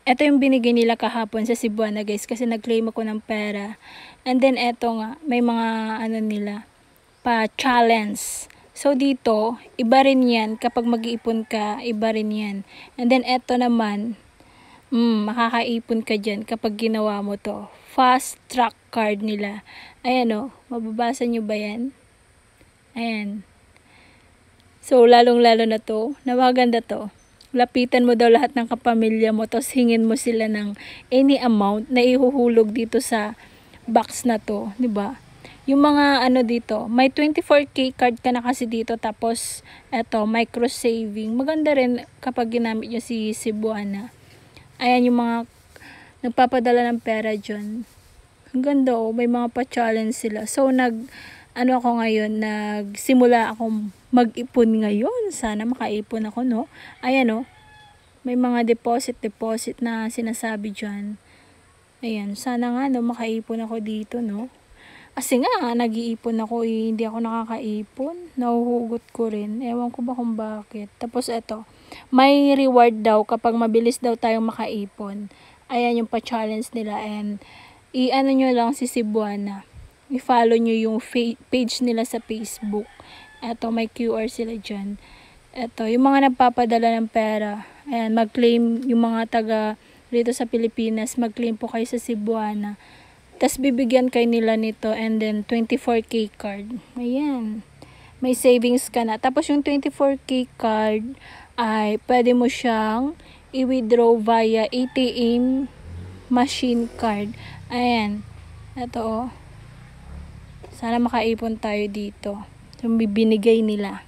Ito yung binigay nila kahapon sa Cebuana guys, kasi nag-claim ako ng pera. And then eto nga, may mga ano nila, pa-challenge. So dito, iba rin yan. Kapag mag-iipon ka, iba rin yan. And then eto naman, makakaipon ka dyan kapag ginawa mo to. Fast track card nila. Ayan o, mababasa nyo ba yan? Ayan. So lalong-lalo na to, napakaganda to. Lapitan mo daw lahat ng kapamilya mo, tapos hingin mo sila ng any amount na ihuhulog dito sa box na to, 'di ba? Yung mga ano dito, may 24K card ka na kasi dito, tapos eto, micro saving. Maganda rin kapag ginamit nyo si Cebuana. Ayan yung mga nagpapadala ng pera dyan. Ang ganda oh, may mga pa-challenge sila. So ano ako ngayon, nagsimula akong mag-ipon ngayon. Sana makaipon ako, no? Ayan, no? May mga deposit na sinasabi dyan. Ayan, sana nga, no, makaipon ako dito, no? Kasi nga, nag-iipon ako, hindi ako nakakaipon. Nahuhugot ko rin. Ewan ko ba kung bakit. Tapos, eto, may reward daw kapag mabilis daw tayong makaipon. Ayan yung pa-challenge nila. And, i-ano nyo lang si Cebuana. I-follow nyo yung page nila sa Facebook. Eto, may QR sila dyan. Eto, yung mga nagpapadala ng pera. Ayan, mag-claim yung mga taga dito sa Pilipinas. Mag-claim po kayo sa Cebuana. Tapos, bibigyan kayo nila nito. And then, 24K card. Ayan. May savings ka na. Tapos, yung 24K card ay pwede mo siyang i-withdraw via ATM machine card. Ayan. Eto, oh. Sana makaipon tayo dito. Yung binigay nila.